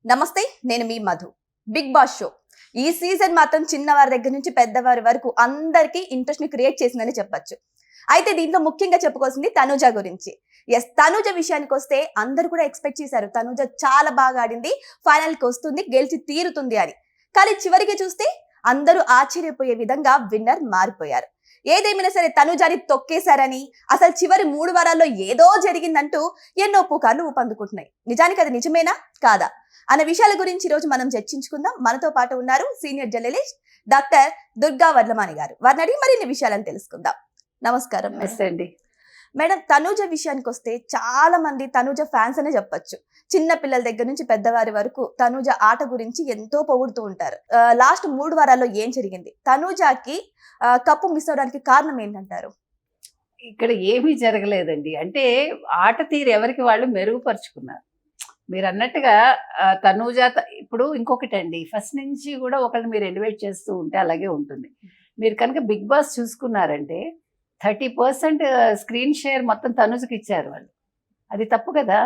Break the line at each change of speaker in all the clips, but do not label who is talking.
నమస్తే, నేను మీ Madhu. Big boss show ఈ సీజన్ మాత్రం చిన్నవారి దగ్గర నుంచి పెద్దవారి వరకు అందరికీ ఇంట్రెస్ట్ ని క్రియేట్ చేసిందని చెప్పొచ్చు. అయితే దీంట్లో ముఖ్యంగా చెప్పుకోవాల్సింది తనూజ గురించి. తనూజ విషయానికి వస్తే అందరూ కూడా ఎక్స్పెక్ట్ చేశారు తనూజ చాలా బాగా ఆడింది, ఫైనల్ కి వస్తుంది, గెలిచి తీరుతుంది అని. కానీ చివరికి చూస్తే అందరూ ఆశ్చర్యపోయే విధంగా విన్నర్ మారిపోయారు. ఏదేమైనా సరే తనూజాని తొక్కేశారని, అసలు చివరి 3 వారాల్లో ఏదో జరిగిందంటూ ఎన్నో పుకార్లు ఊపందుకుంటున్నాయి. నిజానికి అది నిజమేనా కాదా అన్న విషయాల గురించి ఈ రోజు మనం చర్చించుకుందాం. మనతో పాటు ఉన్నారు senior journalist doctor Durga Vadlamani గారు. వారిని అడిగి మరిన్ని విషయాలను తెలుసుకుందాం. నమస్కారం
అండి
మేడం. తనూజ విషయానికి వస్తే చాలా మంది తనూజ ఫ్యాన్స్ అనే చెప్పొచ్చు. చిన్న పిల్లల దగ్గర నుంచి పెద్దవారి వరకు తనూజ ఆట గురించి ఎంతో పొగుడుతూ ఉంటారు. లాస్ట్ 3 వారాల్లో ఏం జరిగింది, తనూజకి కప్పు మిస్ అవడానికి కారణం ఏంటంటారు?
ఇక్కడ ఏమీ జరగలేదండి. అంటే ఆట తీరు ఎవరికి వాళ్ళు మెరుగుపరుచుకున్నారు. మీరు అన్నట్టుగా తనూజ ఇప్పుడు ఇంకొకటి అండి, ఫస్ట్ నుంచి కూడా ఒకరిని మీరు ఎలివేట్ చేస్తూ ఉంటే అలాగే ఉంటుంది. మీరు కనుక బిగ్ బాస్ చూసుకున్నారంటే 30% స్క్రీన్ షేర్ మొత్తం తనూజకి ఇచ్చారు వాళ్ళు. అది తప్పు కదా.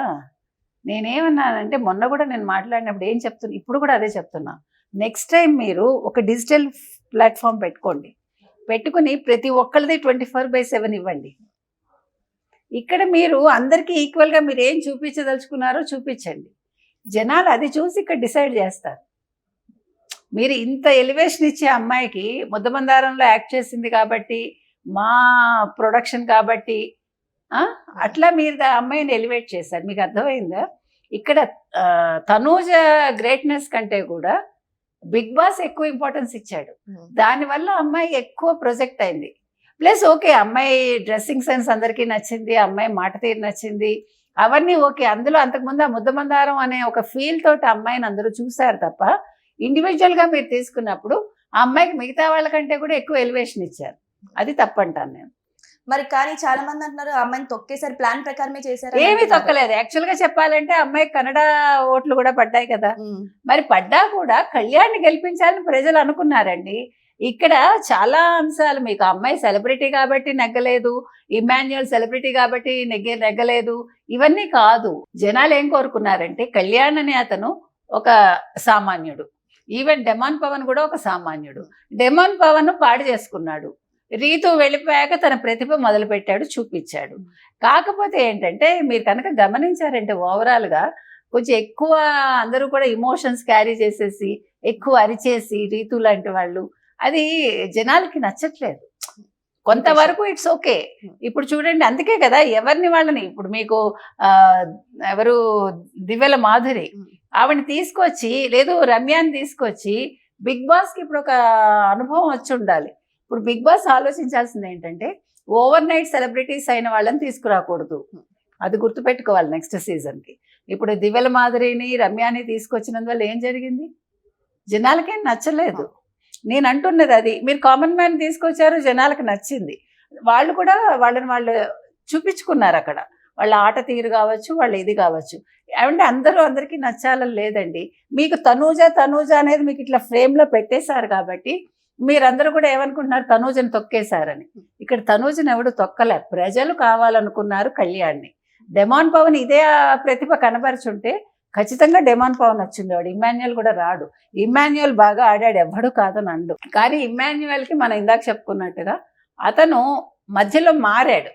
నేనేమన్నానంటే మొన్న కూడా నేను మాట్లాడినప్పుడు ఏం చెప్తున్నా, ఇప్పుడు కూడా అదే చెప్తున్నా. నెక్స్ట్ టైం మీరు ఒక డిజిటల్ ప్లాట్ఫామ్ పెట్టుకుని ప్రతి ఒక్కరిది 24/7 ఇవ్వండి. ఇక్కడ మీరు అందరికీ ఈక్వల్గా మీరు ఏం చూపించదలుచుకున్నారో చూపించండి. జనాలు అది చూసి ఇక్కడ డిసైడ్ చేస్తారు. మీరు ఇంత ఎలివేషన్ ఇచ్చే అమ్మాయికి ముద్దమందారంలో యాక్ట్ చేసింది కాబట్టి, మా ప్రొడక్షన్ కాబట్టి అట్లా మీరు అమ్మాయిని ఎలివేట్ చేశారు. మీకు అర్థమైందా? ఇక్కడ తనూజ గ్రేట్నెస్ కంటే కూడా బిగ్ బాస్ ఎక్కువ ఇంపార్టెన్స్ ఇచ్చాడు. దానివల్ల అమ్మాయి ఎక్కువ ప్రొజెక్ట్ అయింది. ప్లస్ ఓకే, అమ్మాయి డ్రెస్సింగ్ సెన్స్ అందరికీ నచ్చింది, అమ్మాయి మాట తీరు నచ్చింది, అవన్నీ ఓకే. అందులో అంతకుముందు ఆ ముద్దమందారం అనే ఒక ఫీల్ తోటి అమ్మాయిని అందరూ చూశారు తప్ప, ఇండివిజువల్గా మీరు తీసుకున్నప్పుడు ఆ అమ్మాయికి మిగతా వాళ్ళకంటే కూడా ఎక్కువ ఎలివేషన్ ఇచ్చారు. అది తప్పంటాను నేను.
మరి కానీ చాలా మంది అంటున్నారు అమ్మాయిని తొక్కేసారి ప్లాన్ ప్రకారమే చేశారు.
ఏమీ తొక్కలేదు. యాక్చువల్ గా చెప్పాలంటే అమ్మాయి కన్నడ ఓట్లు కూడా పడ్డాయి కదా. మరి పడ్డా కూడా కళ్యాణ్ని గెలిపించాలని ప్రజలు అనుకున్నారండి. ఇక్కడ చాలా అంశాలు, మీకు అమ్మాయి సెలబ్రిటీ కాబట్టి నెగ్గలేదు, ఇమాన్యుయల్ సెలబ్రిటీ కాబట్టి నెగ్గలేదు, ఇవన్నీ కాదు. జనాలు ఏం కోరుకున్నారంటే కళ్యాణ్ అనే అతను ఒక సామాన్యుడు, ఈవెన్ డెమాన్ పవన్ కూడా ఒక సామాన్యుడు. డెమాన్ పవన్ పాడు చేసుకున్నాడు, రీతు వెళ్ళిపోయాక తన ప్రతిభ మొదలుపెట్టాడు, చూపించాడు. కాకపోతే ఏంటంటే మీరు కనుక గమనించారంటే ఓవరాల్గా కొంచెం ఎక్కువ అందరూ కూడా ఇమోషన్స్ క్యారీ చేసేసి ఎక్కువ అరిచేసి రీతు లాంటి వాళ్ళు, అది జనాలకి నచ్చట్లేదు. కొంతవరకు ఇట్స్ ఓకే. ఇప్పుడు చూడండి, అందుకే కదా ఎవరిని వాళ్ళని, ఇప్పుడు మీకు ఎవరు దివ్యల మాధురి, ఆవిడని తీసుకొచ్చి, లేదు రమ్యాని తీసుకొచ్చి, బిగ్ బాస్కి ఇప్పుడు ఒక అనుభవం వచ్చి ఉండాలి. ఇప్పుడు బిగ్ బాస్ ఆలోచించాల్సింది ఏంటంటే ఓవర్ నైట్ సెలబ్రిటీస్ అయిన వాళ్ళని తీసుకురాకూడదు. అది గుర్తుపెట్టుకోవాలి నెక్స్ట్ సీజన్కి. ఇప్పుడు దివ్యల మాధురిని రమ్యాని తీసుకొచ్చినందువల్ల ఏం జరిగింది? జనాలకేం నచ్చలేదు. నేను అంటున్నది అది. మీరు కామన్ మ్యాన్ తీసుకొచ్చారు, జనాలకు నచ్చింది. వాళ్ళు కూడా వాళ్ళని వాళ్ళు చూపించుకున్నారు అక్కడ. వాళ్ళ ఆట తీరు కావచ్చు, వాళ్ళ ఇది కావచ్చు. అంటే అందరికీ నచ్చాలని లేదండి. మీకు తనూజ అనేది మీకు ఇట్లా ఫ్రేమ్లో పెట్టేశారు కాబట్టి మీరందరూ కూడా ఏమనుకుంటున్నారు, తనూజని తొక్కేశారని. ఇక్కడ తనూజని ఎవడు తొక్కలే, ప్రజలు కావాలనుకున్నారు కళ్యాణ్ని. డెమాన్ పవన్ ఇదే ప్రతిభ కనబరుచుంటే ఖచ్చితంగా డెమాన్ పవన్ వచ్చింది, వాడు ఇమాన్యుయల్ కూడా రాడు. ఇమాన్యుయల్ బాగా ఆడాడు, ఎవ్వడు కాదని అండు. కానీ ఇమాన్యుయల్కి మనం ఇందాక చెప్పుకున్నట్టుగా అతను మధ్యలో మారాడు.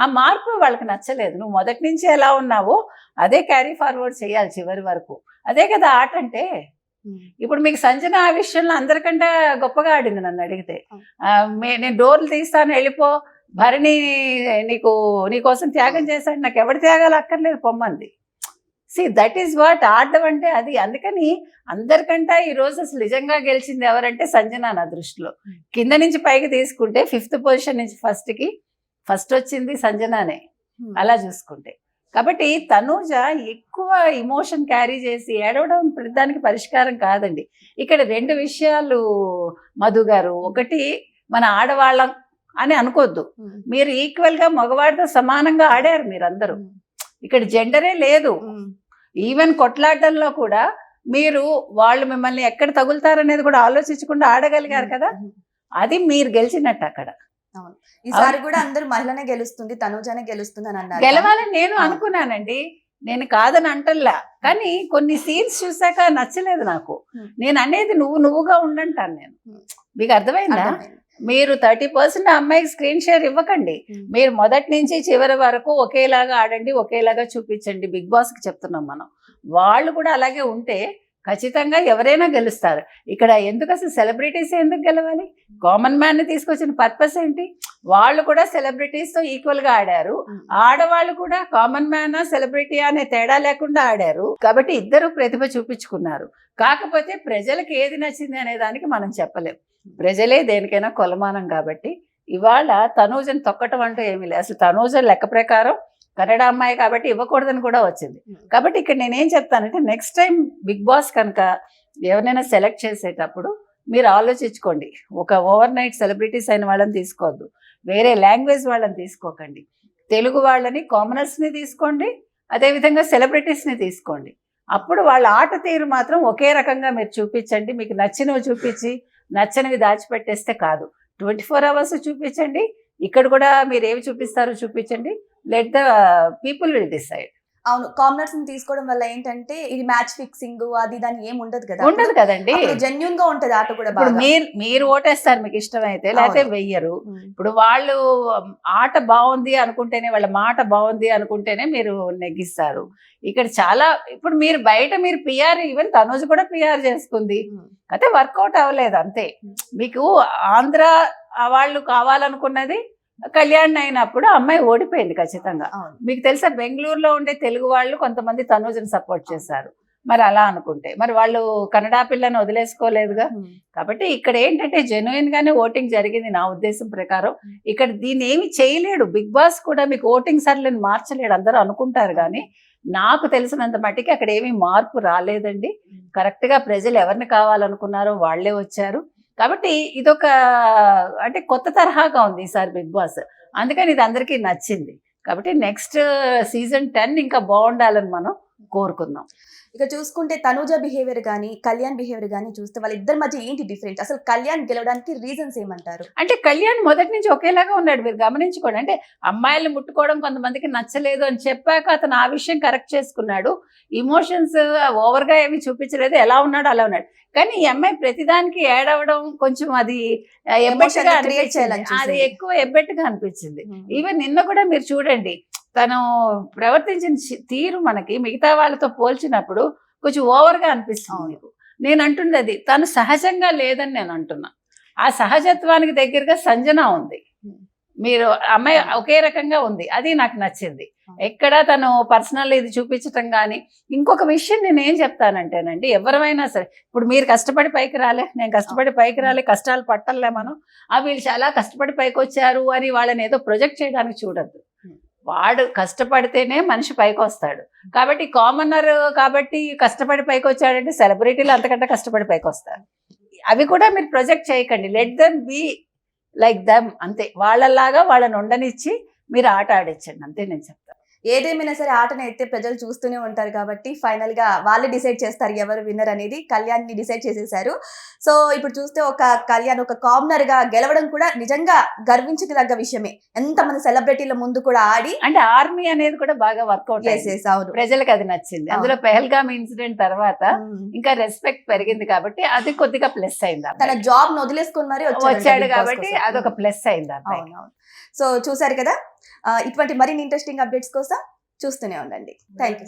ఆ మార్పు వాళ్ళకి నచ్చలేదు. నువ్వు మొదటి నుంచి ఎలా ఉన్నావో అదే క్యారీ ఫార్వర్డ్ చేయాలి చివరి వరకు. అదే కదా ఆట అంటే. ఇప్పుడు మీకు సంజన ఆ విషయంలో అందరికంటే గొప్పగా ఆడింది. నన్ను అడిగితే నేను డోర్లు తీస్తాను, వెళ్ళిపో, భరణి నీకోసం త్యాగం చేశాడు, నాకు ఎవరి త్యాగాలు అక్కర్లేదు, పొమ్మంది. దట్ ఈస్ వాట్ ఆడడం అంటే అది. అందుకని అందరికంటే ఈరోజు అసలు నిజంగా గెలిచింది ఎవరంటే సంజన నా దృష్టిలో. కింద నుంచి పైకి తీసుకుంటే 5th పొజిషన్ నుంచి ఫస్ట్ వచ్చింది సంజనానే అలా చూసుకుంటే. కాబట్టి తనూజ ఎక్కువ ఇమోషన్ క్యారీ చేసి ఏడవడం దానికి పరిష్కారం కాదండి. ఇక్కడ 2 విషయాలు మధు గారు. ఒకటి, మన ఆడవాళ్ళం అని అనుకోవద్దు. మీరు ఈక్వల్గా మగవాడితో సమానంగా ఆడారు మీరందరూ. ఇక్కడ జెండరే లేదు. ఈవెన్ కొట్లాడడంలో కూడా మీరు వాళ్ళు మిమ్మల్ని ఎక్కడ తగులుతారనేది కూడా ఆలోచించకుండా ఆడగలిగారు కదా. అది మీరు గెలిచినట్టు అక్కడ.
ఈసారి కూడా అందరూ మహిళనే గెలుస్తుంది, తనూజనే గెలుస్తుంది అని అన్నారు.
గెలవాలని నేను అనుకున్నానండి. నేను కాదని అంటల్లా, కానీ కొన్ని సీన్స్ చూసాక నచ్చలేదు నాకు. నేను అనేది నువ్వుగా ఉండంటాను నేను. మీకు అర్థమైందా? మీరు 30% అమ్మాయికి స్క్రీన్ షేర్ ఇవ్వకండి. మీరు మొదటి నుంచి చివరి వరకు ఒకేలాగా ఆడండి, ఒకేలాగా చూపించండి. బిగ్ బాస్ కి చెప్తున్నాం మనం. వాళ్ళు కూడా అలాగే ఉంటే ఖచ్చితంగా ఎవరైనా గెలుస్తారు. ఇక్కడ ఎందుకు అసలు సెలబ్రిటీస్ ఎందుకు గెలవాలి? కామన్ మ్యాన్ ని తీసుకొచ్చిన పర్పస్ ఏంటి? వాళ్ళు కూడా సెలబ్రిటీస్ తో ఈక్వల్ గా ఆడారు. ఆడవాళ్ళు కూడా కామన్ మ్యాన్ సెలబ్రిటీ అనే తేడా లేకుండా ఆడారు. కాబట్టి ఇద్దరు ప్రతిభ చూపించుకున్నారు. కాకపోతే ప్రజలకు ఏది నచ్చింది అనే దానికి మనం చెప్పలేం. ప్రజలే దేనికైనా కొలమానం. కాబట్టి ఇవాళ తనూజను తొక్కటం అంటూ ఏమీ లేదు. అసలు తనూజ లెక్క ప్రకారం కన్నడ అమ్మాయి కాబట్టి ఇవ్వకూడదని కూడా వచ్చింది. కాబట్టి ఇక్కడ నేనేం చెప్తానంటే నెక్స్ట్ టైం బిగ్ బాస్ కనుక ఎవరైనా సెలెక్ట్ చేసేటప్పుడు మీరు ఆలోచించుకోండి. ఒక ఓవర్ నైట్ సెలబ్రిటీస్ అయిన వాళ్ళని తీసుకోవద్దు, వేరే లాంగ్వేజ్ వాళ్ళని తీసుకోకండి. తెలుగు వాళ్ళని, కామనర్స్ని తీసుకోండి, అదేవిధంగా సెలబ్రిటీస్ని తీసుకోండి. అప్పుడు వాళ్ళ ఆట తీరు మాత్రం ఒకే రకంగా మీరు చూపించండి. మీకు నచ్చినవి చూపించి నచ్చనివి దాచిపెట్టేస్తే కాదు. 24 hours చూపించండి. ఇక్కడ కూడా మీరు ఏవి చూపిస్తారో చూపించండి. Let the people will decide.
అవును, కామనర్స్ ని తీసుకోవడం వల్ల ఏంటంటే ఇది మ్యాచ్ ఫిక్సింగ్ అది దాని ఏం ఉండదు కదా.
ఉండదు కదండి.
జెన్యూన్ గా ఉంటది ఆట కూడా.
ఇప్పుడు మీరు ఓటేస్తారు మీకు ఇష్టమైతే, లేకపోతే వెయ్యరు. ఇప్పుడు వాళ్ళు ఆట బాగుంది అనుకుంటేనే, వాళ్ళ మాట బాగుంది అనుకుంటేనే మీరు నెగ్గిస్తారు. ఇక్కడ చాలా ఇప్పుడు మీరు బయట మీరు పిఆర్, ఈవెన్ తనూజ కూడా పిఆర్ చేసుకుంది, అయితే వర్కౌట్ అవ్వలేదు అంతే. మీకు ఆంధ్ర వాళ్ళు కావాలనుకున్నది కళ్యాణ్ అయినప్పుడు అమ్మాయి ఓడిపోయింది ఖచ్చితంగా. మీకు తెలుసా, బెంగళూరులో ఉండే తెలుగు వాళ్ళు కొంతమంది తనూజను సపోర్ట్ చేశారు. మరి అలా అనుకుంటే మరి వాళ్ళు కన్నడ పిల్లని వదిలేసుకోలేదుగా. కాబట్టి ఇక్కడ ఏంటంటే జెన్యున్ గానే ఓటింగ్ జరిగింది నా ఉద్దేశం ప్రకారం. ఇక్కడ దీన్ని ఏమి చేయలేడు బిగ్ బాస్ కూడా, మీకు ఓటింగ్ సర్లను మార్చలేడు. అందరూ అనుకుంటారు కానీ నాకు తెలిసినంత మట్టికి అక్కడ ఏమీ మార్పు రాలేదండి. కరెక్ట్ గా ప్రజలు ఎవరిని కావాలనుకున్నారో వాళ్లే వచ్చారు. కాబట్టి ఇదొక అంటే కొత్త తరహాగా ఉంది ఈసారి బిగ్ బాస్. అందుకని ఇది అందరికీ నచ్చింది. కాబట్టి నెక్స్ట్ సీజన్ 10 ఇంకా బాగుండాలని మనం కోరుకుందాం.
ఇక చూసుకుంటే తనూజ బిహేవియర్ కానీ కళ్యాణ్ బిహేవియర్ కానీ చూస్తే వాళ్ళిద్దరి మధ్య ఏంటి డిఫరెంట్? అసలు కళ్యాణ్ గెలవడానికి రీజన్స్ ఏమంటారు?
అంటే కళ్యాణ్ మొదటి నుంచి ఒకేలాగా ఉన్నాడు. మీరు గమనించుకోండి. అంటే అమ్మాయిలు ముట్టుకోవడం కొంతమందికి నచ్చలేదు అని చెప్పాక అతను ఆ విషయం కరెక్ట్ చేసుకున్నాడు. ఇమోషన్స్ ఓవర్ గా ఏమి చూపించలేదు, ఎలా ఉన్నాడు అలా ఉన్నాడు. కానీ ఈ అమ్మాయి ప్రతిదానికి యాడ్ అవ్వడం కొంచెం అది అది ఎక్కువ ఎబ్బెట్టుగా అనిపించింది. ఈవెన్ నిన్న కూడా మీరు చూడండి, తను ప్రవర్తించిన తీరు మనకి మిగతా వాళ్ళతో పోల్చినప్పుడు కొంచెం ఓవర్గా అనిపిస్తుంది. నేను అంటుంది అది తను సహజంగా లేదని నేను అంటున్నా. ఆ సహజత్వానికి దగ్గరగా సంజన ఉంది. మీరు అమ్మాయి ఒకే రకంగా ఉంది, అది నాకు నచ్చింది. ఎక్కడ తను పర్సనల్ ఇది చూపించటం కానీ. ఇంకొక విషయం నేను ఏం చెప్తానంటేనండి, ఎవరైనా సరే ఇప్పుడు మీరు కష్టపడి పైకి రాలే, నేను కష్టపడి పైకి రాలే, కష్టాలు పట్టలే మనం, వీళ్ళు చాలా కష్టపడి పైకి వచ్చారు అని వాళ్ళని ఏదో ప్రొజెక్ట్ చేయడానికి చూడద్దు. వాడు కష్టపడితేనే మనిషి పైకి వస్తాడు. కాబట్టి కామనర్ కాబట్టి కష్టపడి పైకి వచ్చాడంటే సెలబ్రిటీలు అంతకంటే కష్టపడి పైకి వస్తారు. అవి కూడా మీరు ప్రొజెక్ట్ చేయకండి. Let them be like them, అంతే. వాళ్ళలాగా వాళ్ళని ఉండనిచ్చి మీరు ఆట ఆడించండి, అంతే నేను చెప్తాను.
ఏదేమైనా సరే ఆటను అయితే ప్రజలు చూస్తూనే ఉంటారు కాబట్టి ఫైనల్ గా వాళ్ళే డిసైడ్ చేస్తారు ఎవరు విన్నర్ అనేది. కళ్యాణ్ ని డిసైడ్ చేసేసారు. సో ఇప్పుడు చూస్తే ఒక కళ్యాణ్ ఒక కామనర్ గా గెలవడం కూడా నిజంగా గర్వించదగ్గ విషయమే. ఎంతమంది సెలబ్రిటీల ముందు కూడా ఆడి,
అంటే ఆర్మీ అనేది కూడా బాగా వర్కౌట్
అవును,
ప్రజలకు అది నచ్చింది. అందులో పెహల్గామ్ ఇన్సిడెంట్ తర్వాత ఇంకా రెస్పెక్ట్ పెరిగింది కాబట్టి అది కొద్దిగా ప్లస్ అయింది.
తన జాబ్ ను వదిలేసుకుని మరి
వచ్చాడు కాబట్టి అదొక ప్లస్ అయింది.
సో చూసారు కదా, ఇటువంటి మరిన్ని ఇంట్రెస్టింగ్ అప్డేట్స్ కోసం చూస్తూనే ఉండండి. Thank you.